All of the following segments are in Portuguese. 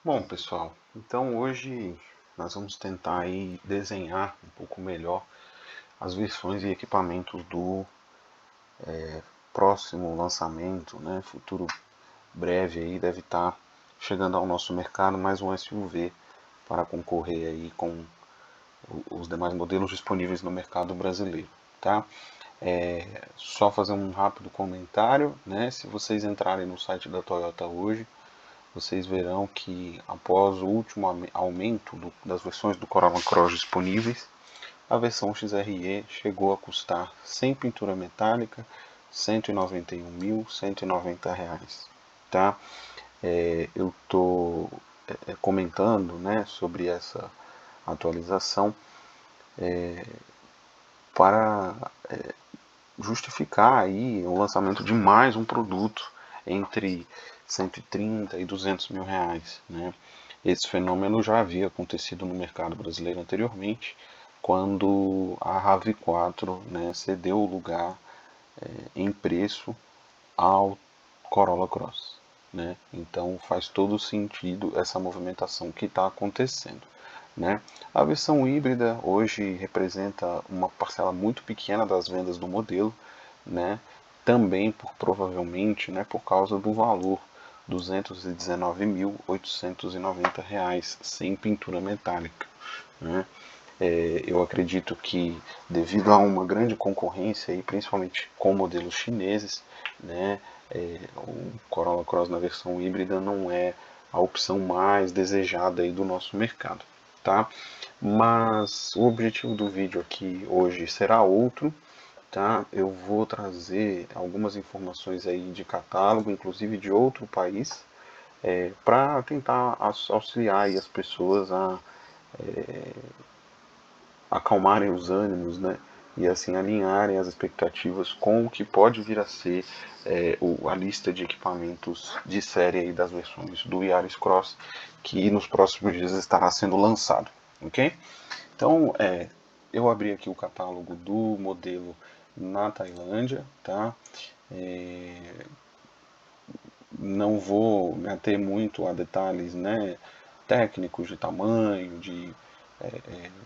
Bom, pessoal, então hoje nós vamos tentar aí desenhar um pouco melhor as versões e equipamentos do próximo lançamento, né? Futuro breve aí deve estar chegando ao nosso mercado mais um SUV para concorrer aí com os demais modelos disponíveis no mercado brasileiro, tá? Só fazer um rápido comentário, né? Se vocês entrarem no site da Toyota hoje, vocês verão que após o último aumento das versões do Corolla Cross disponíveis, a versão XRE chegou a custar sem pintura metálica R$ 191.190, tá? Eu estou comentando, né, sobre essa atualização para justificar aí o lançamento de mais um produto entre 130 e 200 mil reais, né? Esse fenômeno já havia acontecido no mercado brasileiro anteriormente, quando a RAV4, né, cedeu o lugar em preço ao Corolla Cross, né? Então faz todo sentido essa movimentação que está acontecendo, né? A versão híbrida hoje representa uma parcela muito pequena das vendas do modelo, né? Também provavelmente, né, por causa do valor R$ 219.890 sem pintura metálica, né? Eu acredito que devido a uma grande concorrência, e principalmente com modelos chineses, né, o Corolla Cross na versão híbrida não é a opção mais desejada aí do nosso mercado, tá? Mas o objetivo do vídeo aqui hoje será outro, tá? Eu vou trazer algumas informações aí de catálogo, inclusive de outro país, para tentar auxiliar aí as pessoas a acalmarem os ânimos, né? E assim alinharem as expectativas com o que pode vir a ser a lista de equipamentos de série aí das versões do Yaris Cross, que nos próximos dias estará sendo lançado, ok? Então, eu abri aqui o catálogo do modelo na Tailândia, tá? É, não vou me ater muito a detalhes, né, técnicos de tamanho, de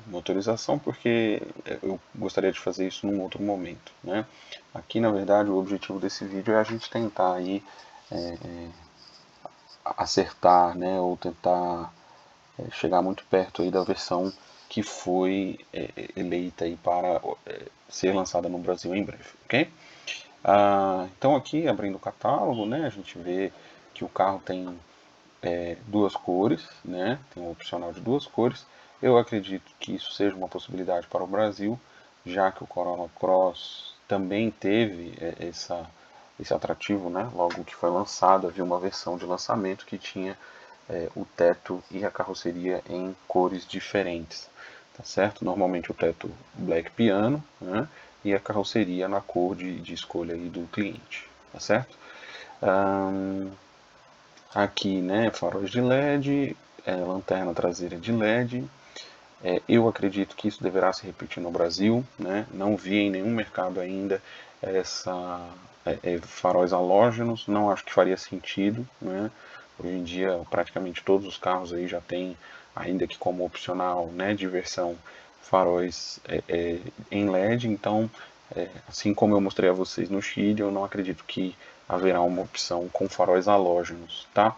motorização, porque eu gostaria de fazer isso num outro momento, né? Aqui, na verdade, o objetivo desse vídeo é a gente tentar aí acertar, né, ou tentar chegar muito perto aí da versão que foi eleita aí para ser lançada no Brasil em breve, ok? Então aqui, abrindo o catálogo, né, a gente vê que o carro tem duas cores, né? Tem um opcional de duas cores. Eu acredito que isso seja uma possibilidade para o Brasil, já que o Corolla Cross também teve esse atrativo, né? Logo que foi lançado, havia uma versão de lançamento que tinha o teto e a carroceria em cores diferentes, tá certo? Normalmente o teto black piano, né? E a carroceria na cor de escolha aí do cliente, tá certo? Aqui, né, faróis de LED, lanterna traseira de LED. Eu acredito que isso deverá se repetir no Brasil, né? Não vi em nenhum mercado ainda faróis halógenos, não acho que faria sentido, né? Hoje em dia praticamente todos os carros aí já têm, ainda que como opcional, né, de versão faróis em LED, então assim como eu mostrei a vocês no Chile, eu não acredito que haverá uma opção com faróis halógenos, tá?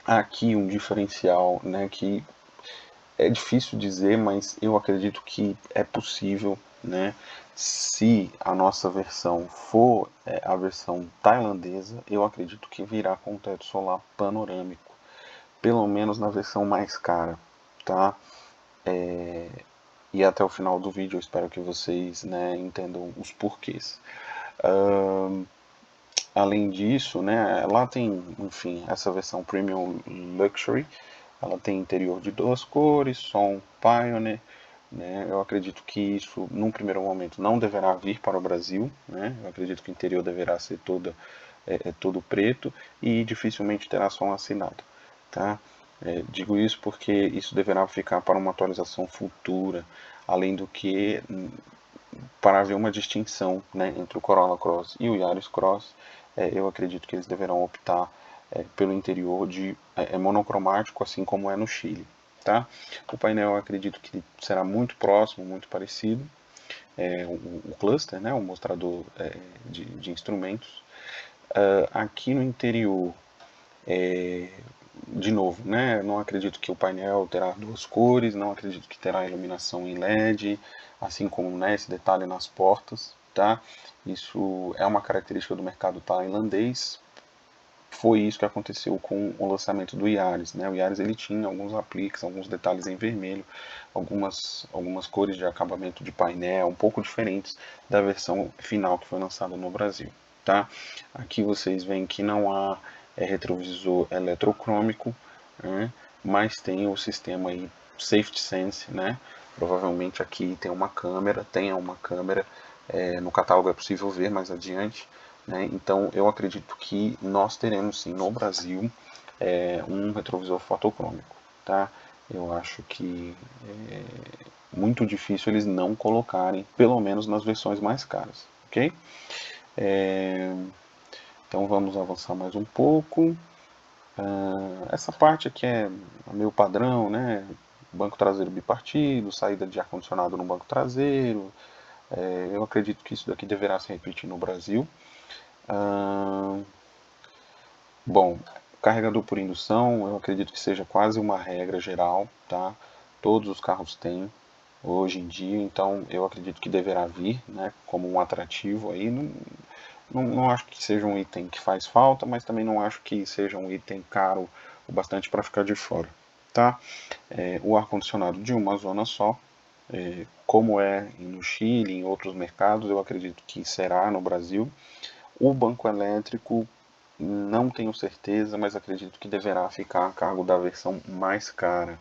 Aqui um diferencial, né, que é difícil dizer, mas eu acredito que é possível, né? Se a nossa versão for a versão tailandesa, eu acredito que virá com teto solar panorâmico, pelo menos na versão mais cara, tá? E até o final do vídeo eu espero que vocês, né, entendam os porquês. Além disso, né, lá tem, enfim, essa versão Premium Luxury, ela tem interior de duas cores, som Pioneer, né, eu acredito que isso, num primeiro momento, não deverá vir para o Brasil, né, eu acredito que o interior deverá ser todo preto e dificilmente terá som assinado, tá? Digo isso porque isso deverá ficar para uma atualização futura, além do que para haver uma distinção, né, entre o Corolla Cross e o Yaris Cross, eu acredito que eles deverão optar pelo interior é monocromático, assim como é no Chile. Tá? O painel eu acredito que será muito próximo, muito parecido. O cluster, né, o mostrador de instrumentos. Aqui no interior, de novo, né, não acredito que o painel terá duas cores, não acredito que terá iluminação em LED, assim como, né, esse detalhe nas portas. Tá? Isso é uma característica do mercado tailandês. Foi isso que aconteceu com o lançamento do Yaris, né? O Yaris ele tinha alguns apliques, alguns detalhes em vermelho, algumas cores de acabamento de painel um pouco diferentes da versão final que foi lançada no Brasil, tá? Aqui vocês veem que não há retrovisor eletrocrômico, né? Mas tem o sistema aí Safety Sense, né? Provavelmente aqui tem uma câmera, no catálogo é possível ver mais adiante. Né? Então eu acredito que nós teremos sim no Brasil um retrovisor fotocrômico. Tá? Eu acho que é muito difícil eles não colocarem, pelo menos nas versões mais caras. Ok? Então vamos avançar mais um pouco. Essa parte aqui é meio padrão, né? Banco traseiro bipartido, saída de ar-condicionado no banco traseiro. Eu acredito que isso daqui deverá se repetir no Brasil. Bom, carregador por indução, eu acredito que seja quase uma regra geral, tá? Todos os carros têm hoje em dia, então eu acredito que deverá vir, né, como um atrativo aí. Não acho que seja um item que faz falta, mas também não acho que seja um item caro o bastante para ficar de fora, tá? O ar-condicionado de uma zona só, como é no Chile, em outros mercados, eu acredito que será no Brasil. O banco elétrico, não tenho certeza, mas acredito que deverá ficar a cargo da versão mais cara.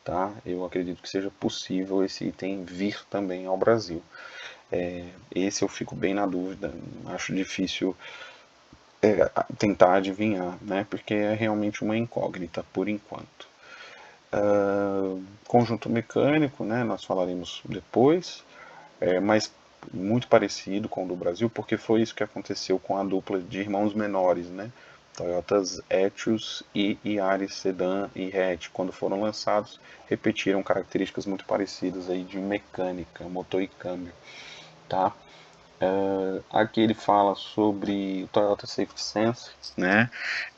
Tá? Eu acredito que seja possível esse item vir também ao Brasil. Esse eu fico bem na dúvida, acho difícil tentar adivinhar, né? Porque é realmente uma incógnita por enquanto. Conjunto mecânico, né? Nós falaremos depois, mas muito parecido com o do Brasil, porque foi isso que aconteceu com a dupla de irmãos menores, né? Toyotas Etios e Yaris Sedan e Hatch, quando foram lançados, repetiram características muito parecidas aí de mecânica, motor e câmbio, tá? Aqui ele fala sobre o Toyota Safety Sense, né?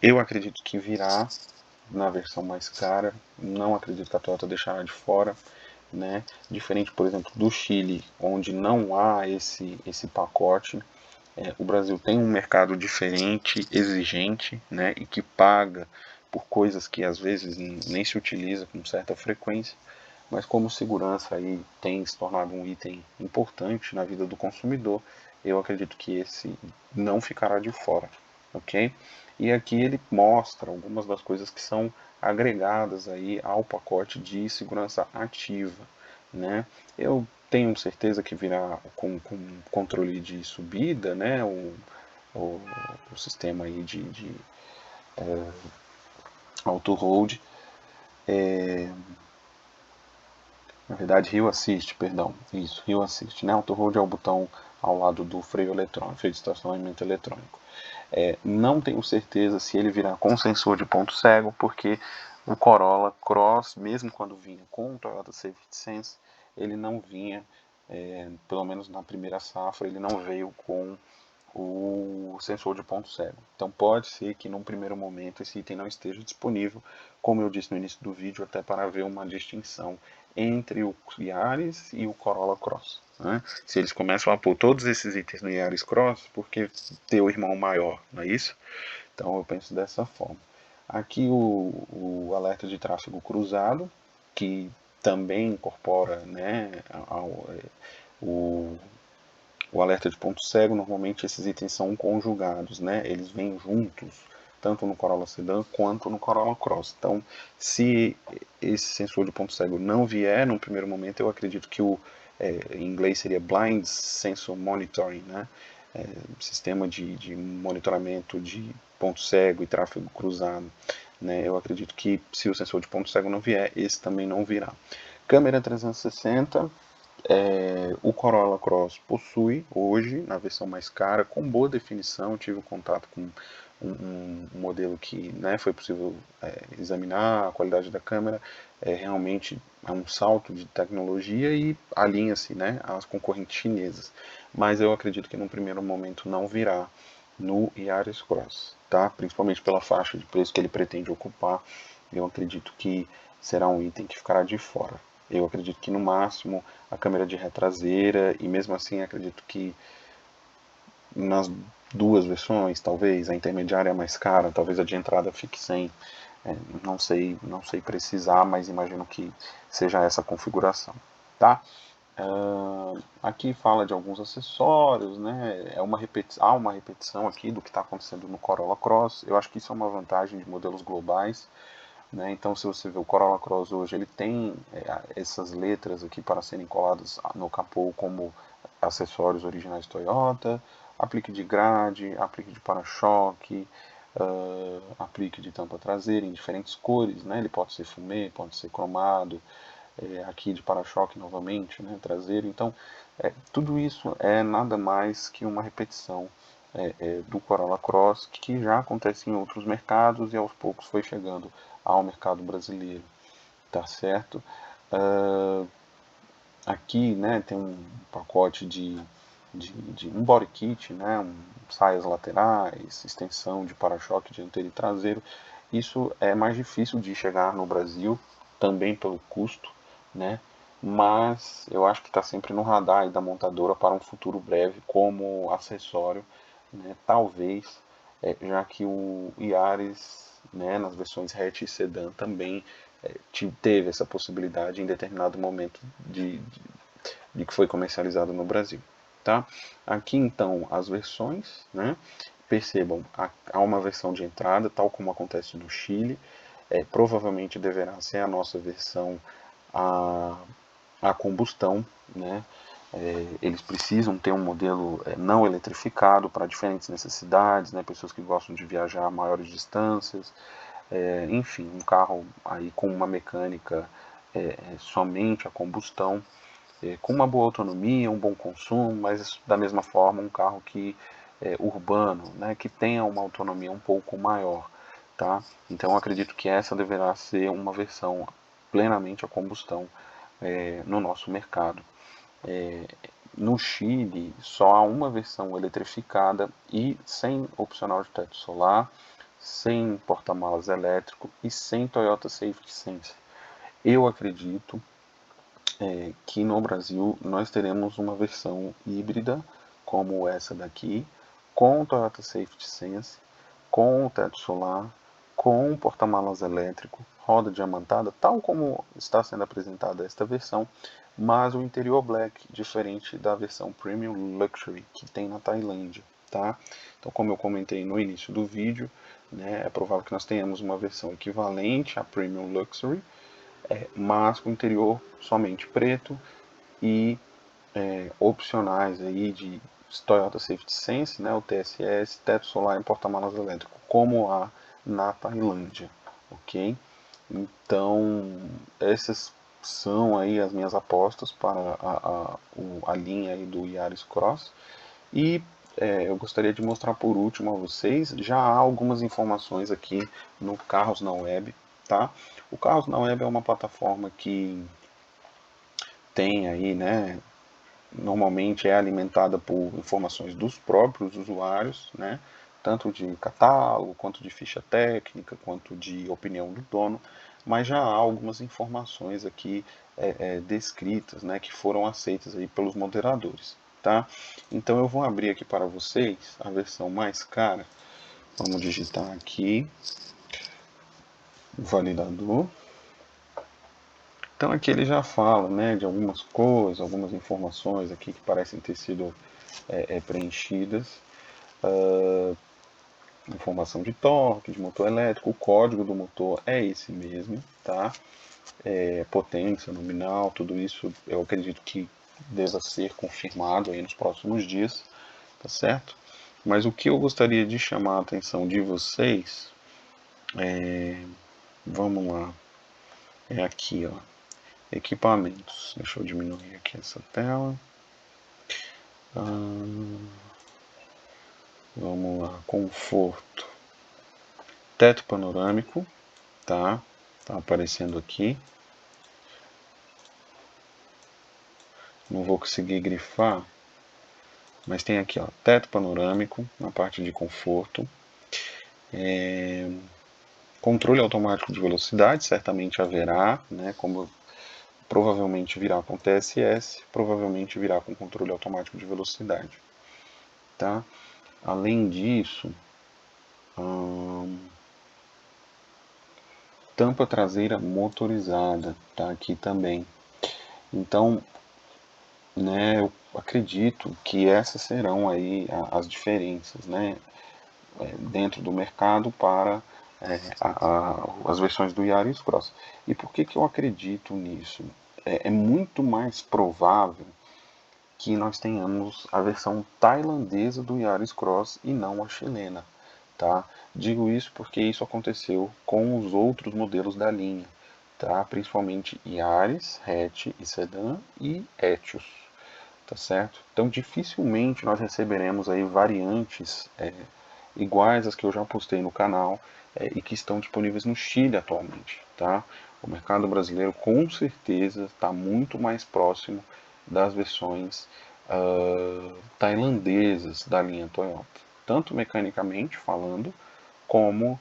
Eu acredito que virá na versão mais cara, não acredito que a Toyota deixará de fora, né? Diferente, por exemplo, do Chile, onde não há esse pacote. O Brasil tem um mercado diferente, exigente, né? E que paga por coisas que às vezes nem se utiliza com certa frequência, mas como segurança aí tem se tornado um item importante na vida do consumidor, eu acredito que esse não ficará de fora, ok? E aqui ele mostra algumas das coisas que são agregadas aí ao pacote de segurança ativa, né? Eu tenho certeza que virá com controle de subida, né? O sistema aí de auto-hold, na verdade, Hill Assist, perdão. Isso, Hill Assist, né? Auto Hold é o botão ao lado do freio eletrônico, freio de estacionamento eletrônico. Não tenho certeza se ele virá com sensor de ponto cego, porque o Corolla Cross, mesmo quando vinha com o Toyota Safety Sense, ele não vinha, pelo menos na primeira safra, ele não veio com o sensor de ponto cego. Então pode ser que num primeiro momento esse item não esteja disponível, como eu disse no início do vídeo, até para ver uma distinção entre o Yaris e o Corolla Cross. Né? Se eles começam a pôr todos esses itens no Yaris Cross, porque ter o irmão maior, não é isso? Então eu penso dessa forma. Aqui o alerta de tráfego cruzado, que também incorpora, né, o alerta de ponto cego. Normalmente esses itens são conjugados, né? Eles vêm juntos, tanto no Corolla Sedan quanto no Corolla Cross. Então, se esse sensor de ponto cego não vier no primeiro momento, eu acredito que em inglês seria Blind Sensor Monitoring, né? Sistema de monitoramento de ponto cego e tráfego cruzado. Né? Eu acredito que se o sensor de ponto cego não vier, esse também não virá. Câmera 360, O Corolla Cross possui hoje, na versão mais cara, com boa definição. Tive um contato com um modelo que, né, foi possível examinar a qualidade da câmera. Realmente é um salto de tecnologia e alinha-se, né, às concorrentes chinesas. Mas eu acredito que num primeiro momento não virá no Yaris Cross, tá? Principalmente pela faixa de preço que ele pretende ocupar. Eu acredito que será um item que ficará de fora. Eu acredito que no máximo a câmera de ré traseira, e mesmo assim acredito que nas duas versões, talvez a intermediária é mais cara, talvez a de entrada fique sem, não sei precisar, mas imagino que seja essa a configuração, tá? Aqui fala de alguns acessórios, né? Há uma repetição aqui do que está acontecendo no Corolla Cross. Eu acho que isso é uma vantagem de modelos globais, né? Então, se você vê o Corolla Cross hoje, ele tem essas letras aqui para serem coladas no capô como acessórios originais Toyota, aplique de grade, aplique de para-choque, aplique de tampa traseira em diferentes cores, né? Ele pode ser fumê, pode ser cromado, aqui de para-choque novamente, né? Traseiro. Então, tudo isso é nada mais que uma repetição do Corolla Cross, que já acontece em outros mercados e aos poucos foi chegando ao mercado brasileiro, tá certo? Aqui, né, tem um pacote de um body kit, né, saias laterais, extensão de para-choque dianteiro e traseiro. Isso é mais difícil de chegar no Brasil, também pelo custo, né, mas eu acho que está sempre no radar aí da montadora para um futuro breve como acessório, né, talvez, já que o Yaris, né, nas versões hatch e sedã também teve essa possibilidade em determinado momento de que foi comercializado no Brasil. Tá? Aqui então as versões, né? Percebam, há uma versão de entrada, tal como acontece no Chile, provavelmente deverá ser a nossa versão a combustão, né? Eles precisam ter um modelo não eletrificado para diferentes necessidades, né? Pessoas que gostam de viajar a maiores distâncias, enfim, um carro aí com uma mecânica somente a combustão, com uma boa autonomia, um bom consumo, mas da mesma forma um carro que urbano, né, que tenha uma autonomia um pouco maior, tá? Então eu acredito que essa deverá ser uma versão plenamente a combustão no nosso mercado. No Chile só há uma versão eletrificada e sem opcional de teto solar, sem porta-malas elétrico e sem Toyota Safety Sense. Eu acredito que no Brasil nós teremos uma versão híbrida como essa daqui, com o Toyota Safety Sense, com o teto solar, com o porta-malas elétrico, roda diamantada, tal como está sendo apresentada esta versão, mas o interior black, diferente da versão Premium Luxury que tem na Tailândia, tá? Então, como eu comentei no início do vídeo, né, é provável que nós tenhamos uma versão equivalente à Premium Luxury, mas com interior somente preto e opcionais aí de Toyota Safety Sense, né, o TSS, teto solar e porta-malas elétrico, como há na Tailândia, ok? Então, essas são aí as minhas apostas para a linha aí do Yaris Cross. E eu gostaria de mostrar por último a vocês, já há algumas informações aqui no Carros na Web, tá? O Carros na Web é uma plataforma que tem aí, né, normalmente é alimentada por informações dos próprios usuários, né, tanto de catálogo, quanto de ficha técnica, quanto de opinião do dono, mas já há algumas informações aqui descritas, né, que foram aceitas aí pelos moderadores, tá? Então eu vou abrir aqui para vocês a versão mais cara. Vamos digitar aqui o validador. Então aqui ele já fala, né, de algumas coisas, algumas informações aqui que parecem ter sido preenchidas. Informação de torque, de motor elétrico, o código do motor é esse mesmo, tá? Potência nominal, tudo isso eu acredito que deva ser confirmado aí nos próximos dias, tá certo? Mas o que eu gostaria de chamar a atenção de vocês, vamos lá, é aqui, ó. Equipamentos. Deixa eu diminuir aqui essa tela. Vamos lá, conforto. Teto panorâmico, tá? Tá aparecendo aqui. Não vou conseguir grifar, mas tem aqui, ó, teto panorâmico na parte de conforto. Controle automático de velocidade, certamente haverá, né? Como provavelmente virá com TSS, provavelmente virá com controle automático de velocidade, tá? Além disso, tampa traseira motorizada, tá aqui também. Então, né, eu acredito que essas serão aí as diferenças, né, dentro do mercado para as versões do Yaris Cross. E por que eu acredito nisso? É muito mais provável que nós tenhamos a versão tailandesa do Yaris Cross e não a chilena, tá? Digo isso porque isso aconteceu com os outros modelos da linha, tá? Principalmente Yaris, Hatch e Sedan e Etios, tá certo? Então dificilmente nós receberemos aí variantes iguais às que eu já postei no canal e que estão disponíveis no Chile atualmente, tá? O mercado brasileiro com certeza está muito mais próximo das versões tailandesas da linha Toyota, tanto mecanicamente falando, como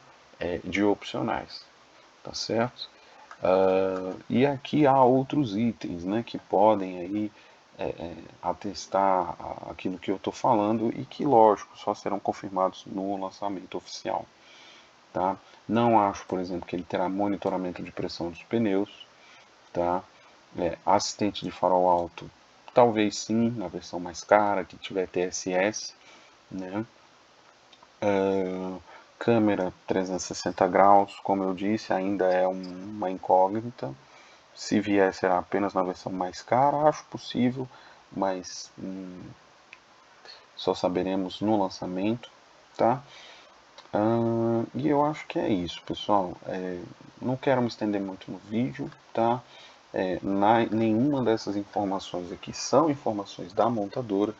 de opcionais, tá certo? E aqui há outros itens, né, que podem aí atestar aquilo que eu estou falando e que, lógico, só serão confirmados no lançamento oficial. Tá? Não acho, por exemplo, que ele terá monitoramento de pressão dos pneus, tá? Assistente de farol alto, talvez sim, na versão mais cara, que tiver TSS, né? Câmera 360 graus, como eu disse, ainda é uma incógnita. Se vier, será apenas na versão mais cara, acho possível, mas só saberemos no lançamento, tá? E eu acho que é isso, pessoal. Não quero me estender muito no vídeo, tá? Nenhuma dessas informações aqui são informações da montadora,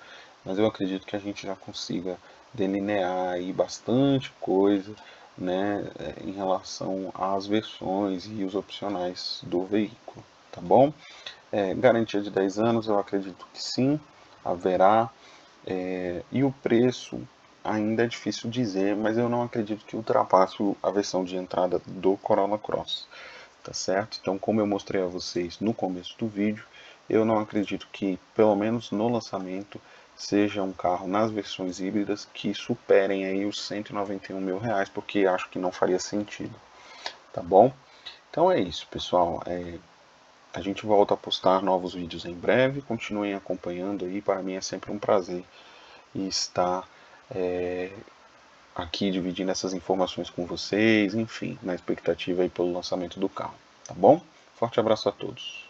mas eu acredito que a gente já consiga delinear aí bastante coisa, né, em relação às versões e os opcionais do veículo, tá bom? Garantia de 10 anos, eu acredito que sim, haverá. E o preço ainda é difícil dizer, mas eu não acredito que ultrapasse a versão de entrada do Corolla Cross, tá certo? Então, como eu mostrei a vocês no começo do vídeo, eu não acredito que, pelo menos no lançamento, seja um carro nas versões híbridas que superem aí os 191 mil reais, porque acho que não faria sentido, tá bom? Então é isso, pessoal. A gente volta a postar novos vídeos em breve. Continuem acompanhando aí. Para mim é sempre um prazer estar aqui dividindo essas informações com vocês. Enfim, na expectativa aí pelo lançamento do carro. Tá bom? Forte abraço a todos.